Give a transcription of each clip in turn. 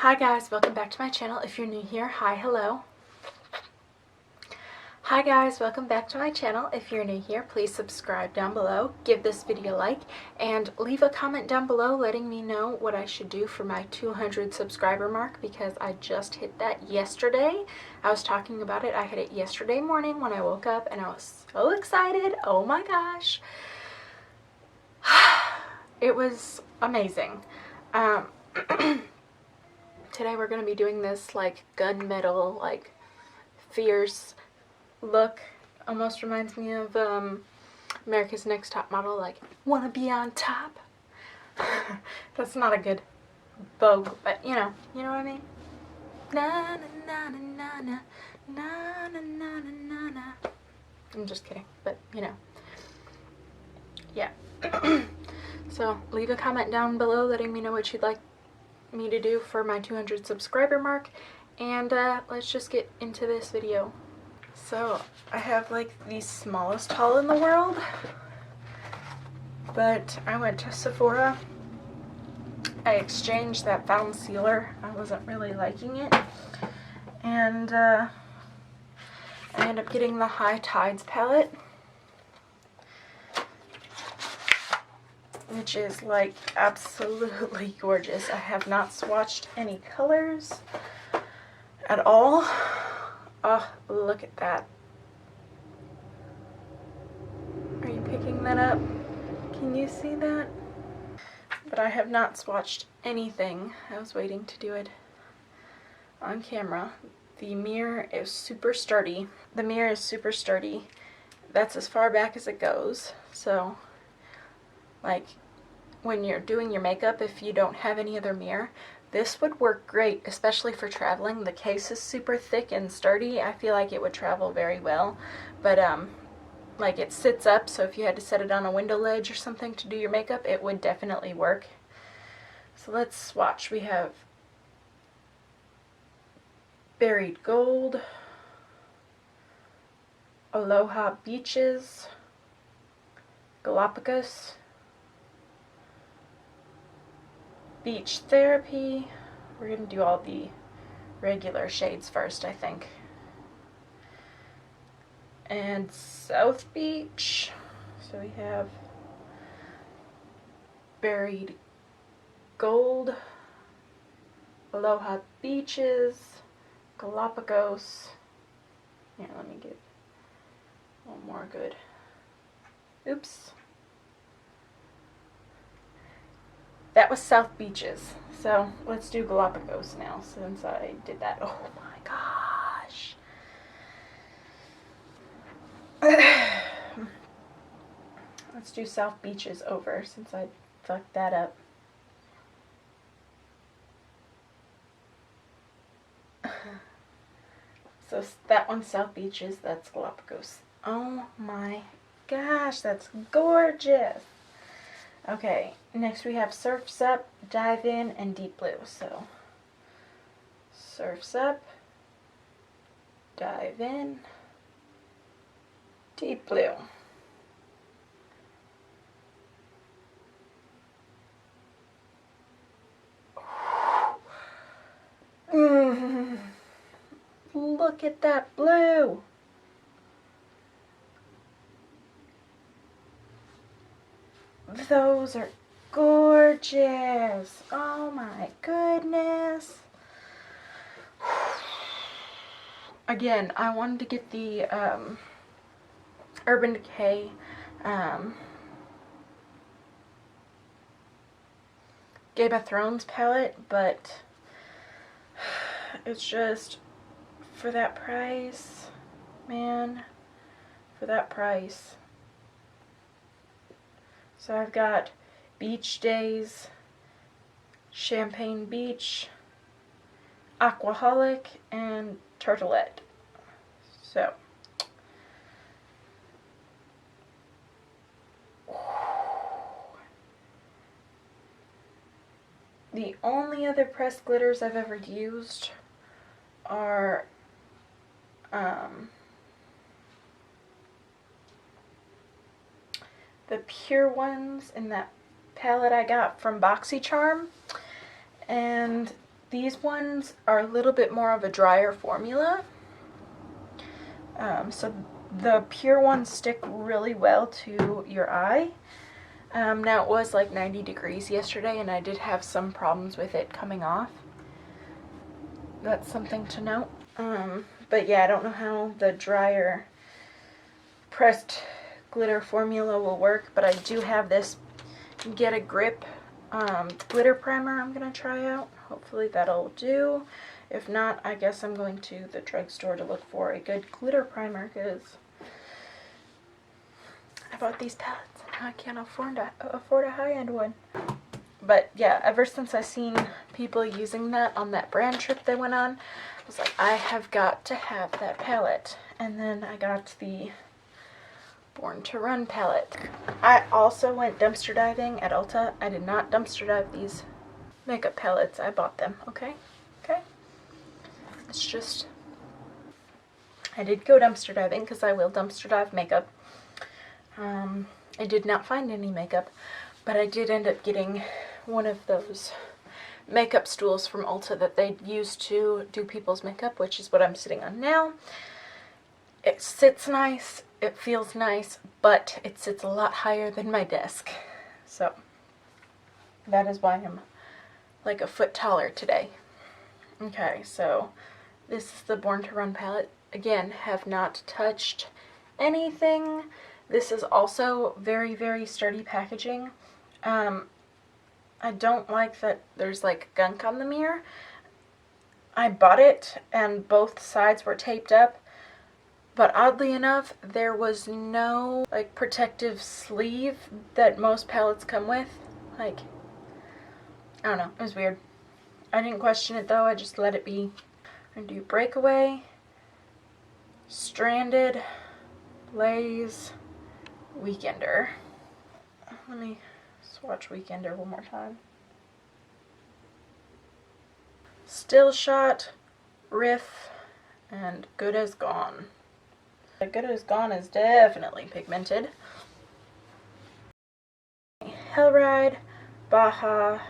Hi guys, welcome back to my channel. If you're new here, hi, hello. Hi guys, welcome back to my channel. If you're new here, please subscribe down below, give this video a like, and leave a comment down below letting me know what I should do for my 200 subscriber mark, because I just hit that yesterday. I was talking about it. I hit it yesterday morning when I woke up and I was so excited. Oh my gosh. It was amazing. Today we're going to be doing this like gunmetal, like fierce look. Almost reminds me of America's Next Top Model, like, wanna be on top? That's not a good vogue, but you know what I mean? Na na na na na na na na na na na. I'm just kidding, but you know. Yeah. So leave a comment down below letting me know what you'd like me to do for my 200 subscriber mark, and let's just get into this video. So I have like the smallest haul in the world, but I went to Sephora. I exchanged that found sealer. I wasn't really liking it, and I ended up getting the High Tides palette, which is like absolutely gorgeous. I have not swatched any colors at all. Oh, look at that. Are you picking that up? Can you see that? But I have not swatched anything. I was waiting to do it on camera. The mirror is super sturdy. The mirror is super sturdy. That's as far back as it goes. So, like, when you're doing your makeup, if you don't have any other mirror, this would work great, especially for traveling. The case is super thick and sturdy. I feel like it would travel very well, but like, it sits up, so if you had to set it on a window ledge or something to do your makeup, it would definitely work. So let's swatch. We have Buried Gold, Aloha Beaches, Galapagos, Beach Therapy. We're going to do all the regular shades first, I think. And South Beach. So we have Buried Gold, Aloha Beaches, Galapagos. Here, let me get one more good. Oops. That was South Beaches. So let's do Galapagos now, since I did that. Oh my gosh. Let's do South Beaches over, since I fucked that up. So that one's South Beaches, that's Galapagos. Oh my gosh, that's gorgeous. Okay, next we have Surf's Up, Dive In, and Deep Blue. So, Surf's Up, Dive In, Deep Blue. Look at that blue. Those are gorgeous. Oh my goodness. Again, I wanted to get the Urban Decay Game of Thrones palette, but it's just, for that price, man, for that price. So I've got Beach Days, Champagne Beach, Aquaholic, and Turtlet. So, the only other pressed glitters I've ever used are the pure ones in that palette I got from BoxyCharm, and These ones are a little bit more of a drier formula. So the pure ones stick really well to your eye. Now it was like 90 degrees yesterday and I did have some problems with it coming off. That's something to note. But yeah, I don't know how the drier pressed glitter formula will work, but I do have this Get a Grip glitter primer I'm going to try out. Hopefully that'll do. If not, I guess I'm going to the drugstore to look for a good glitter primer because I bought these palettes and I can't afford a high-end one. But yeah, ever since I seen people using that on that brand trip they went on, I was like, I have got to have that palette. And then I got the Born to Run palette. I also went dumpster diving at Ulta. I did not dumpster dive these makeup palettes. I bought them, okay? Okay? It's just, I did go dumpster diving because I will dumpster dive makeup. I did not find any makeup, but I did end up getting one of those makeup stools from Ulta that they use to do people's makeup, which is what I'm sitting on now. It sits nice, it feels nice, but it sits a lot higher than my desk. So that is why I'm like a foot taller today. Okay, so this is the Born to Run palette. Again, have not touched anything. This is also very, very sturdy packaging. I don't like that there's like gunk on the mirror. I bought it and both sides were taped up, but oddly enough, there was no like protective sleeve that most palettes come with. Like, I don't know, it was weird. I didn't question it though, I just let it be. I'm gonna do Breakaway, Stranded, Blaze, Weekender. Let me swatch Weekender one more time. Still Shot, Riff, and Good as Gone. Good as Gone is definitely pigmented. Hellride, Baja,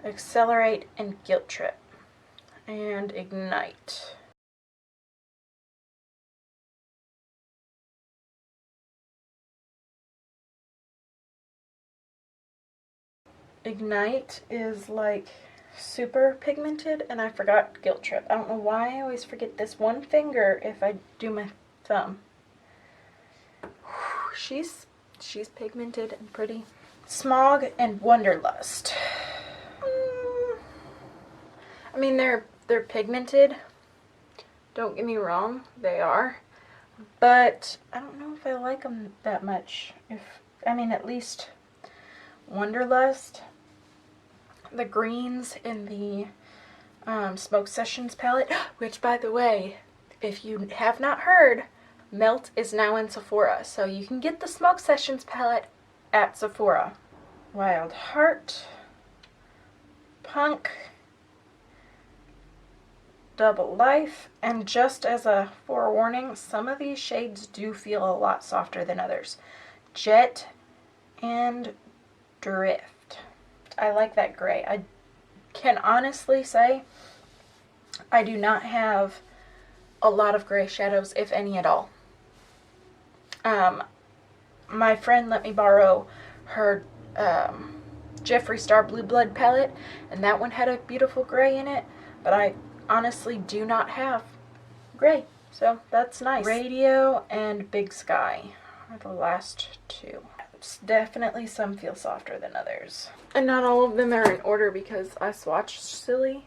Accelerate, and Guilt Trip. And Ignite. Ignite is like super pigmented, and I forgot Guilt Trip. I don't know why I always forget this one finger if I do my thumb. She's pigmented and pretty. Smog and Wanderlust. I mean, they're pigmented. Don't get me wrong, they are. But I don't know if I like them that much. I mean, at least Wanderlust. The greens in the Smoke Sessions palette, which by the way, if you have not heard, Melt is now in Sephora, so you can get the Smoke Sessions palette at Sephora. Wild Heart, Punk, Double Life, and just as a forewarning, some of these shades do feel a lot softer than others. Jet and Drift. I like that gray. I can honestly say I do not have a lot of gray shadows, if any at all. My friend let me borrow her Jeffree Star Blue Blood palette, and that one had a beautiful gray in it, but I honestly do not have gray, so that's nice. Radio and Big Sky are the last two. Definitely some feel softer than others. And not all of them are in order because I swatch silly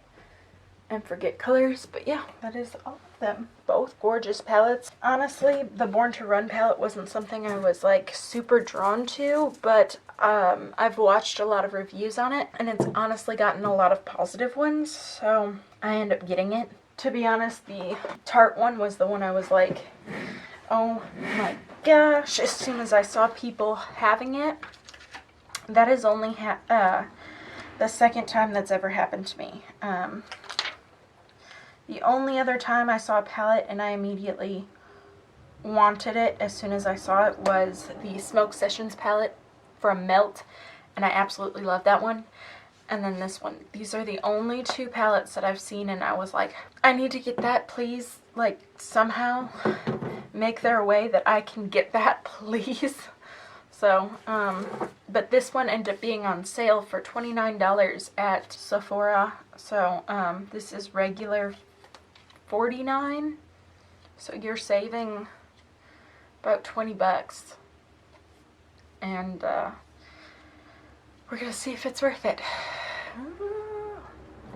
and forget colors, but yeah, that is all of them. Both gorgeous palettes. Honestly, the Born to Run palette wasn't something I was like super drawn to, but I've watched a lot of reviews on it and it's honestly gotten a lot of positive ones, so I end up getting it. To be honest, the Tarte one was the one I was like, oh my gosh, as soon as I saw people having it. That is only the second time that's ever happened to me. The only other time I saw a palette and I immediately wanted it as soon as I saw it was the Smoke Sessions palette from Melt, and I absolutely love that one. And then this one. These are the only two palettes that I've seen, and I was like, I need to get that, please. Like, somehow make there a way that I can get that, please. So, but this one ended up being on sale for $29 at Sephora. So, this is regular $49. So you're saving about 20 bucks. And, we're gonna see if it's worth it.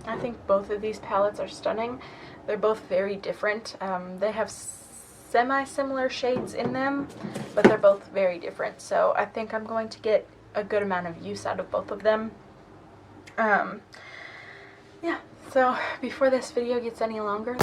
I think both of these palettes are stunning. They're both very different. They have semi-similar shades in them, but they're both very different. So I think I'm going to get a good amount of use out of both of them. Yeah, so before this video gets any longer,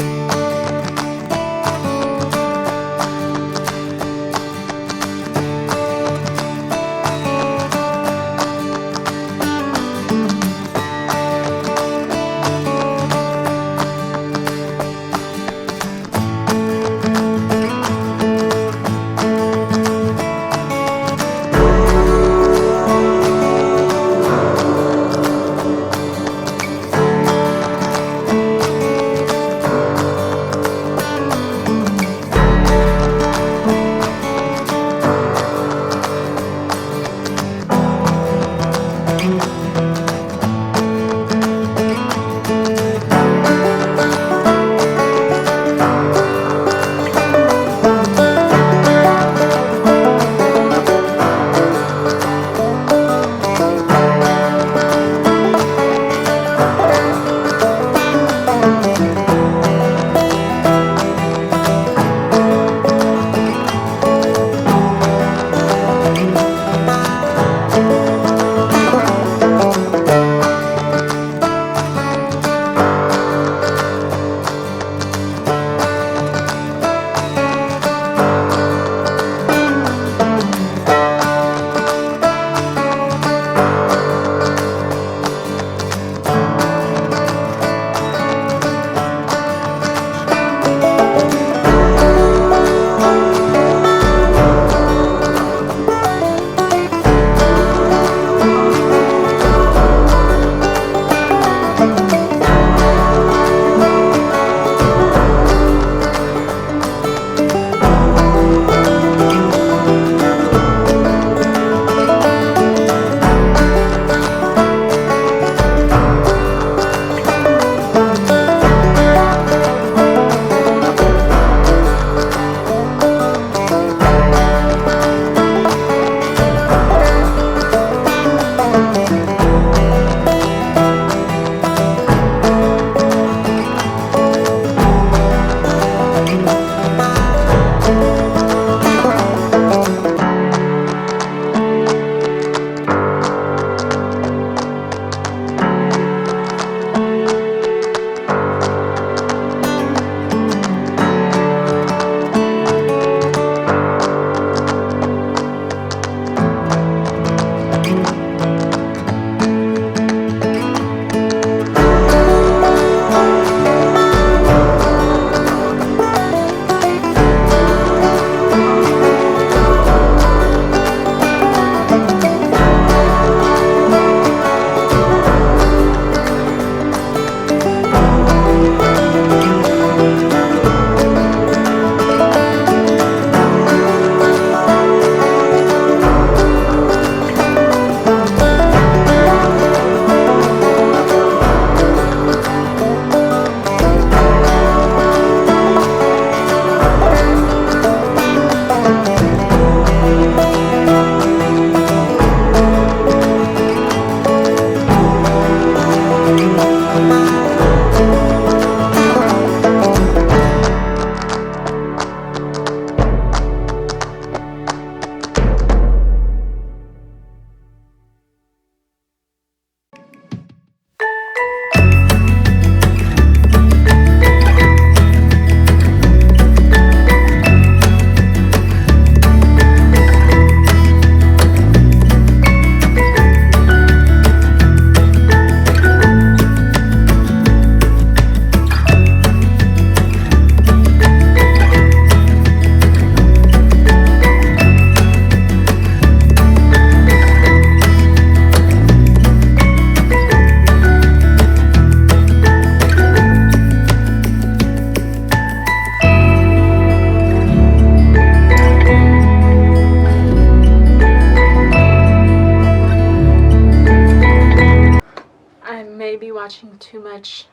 watching too much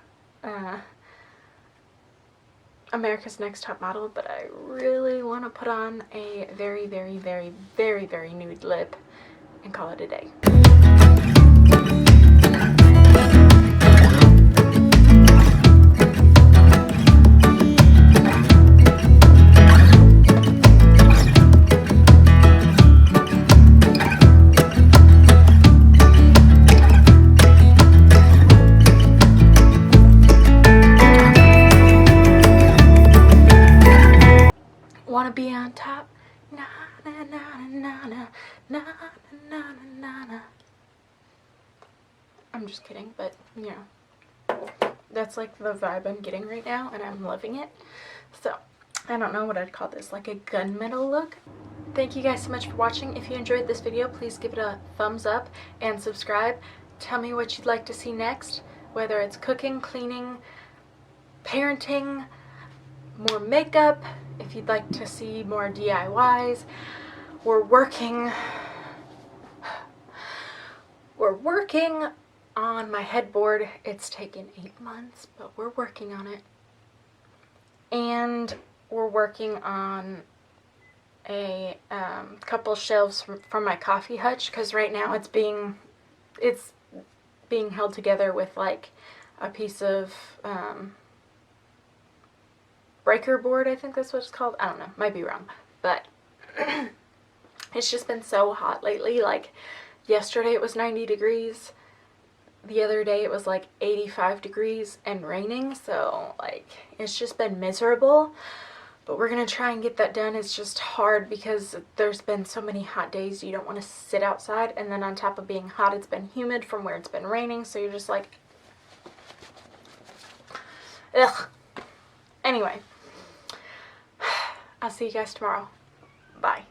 America's Next Top Model, but I really want to put on a very, very, very, very, very nude lip and call it a day. Wanna be on top? Na na na na na na na na na. I'm just kidding, but you know, that's like the vibe I'm getting right now, and I'm loving it. So I don't know what I'd call this, like a gunmetal look. Thank you guys so much for watching. If you enjoyed this video, please give it a thumbs up and subscribe. Tell me what you'd like to see next, whether it's cooking, cleaning, parenting, more makeup, if you'd like to see more DIYs. We're working on my headboard. It's taken 8 months, but we're working on it. And we're working on a couple shelves from my coffee hutch, because right now it's being held together with like a piece of breaker board, I think that's what it's called. I don't know, might be wrong, but it's just been so hot lately. Like yesterday it was 90 degrees, the other day it was like 85 degrees and raining, so like it's just been miserable. But we're gonna try and get that done. It's just hard because there's been so many hot days you don't want to sit outside, and then on top of being hot, it's been humid from where it's been raining, so you're just like, ugh. Anyway, I'll see you guys tomorrow. Bye.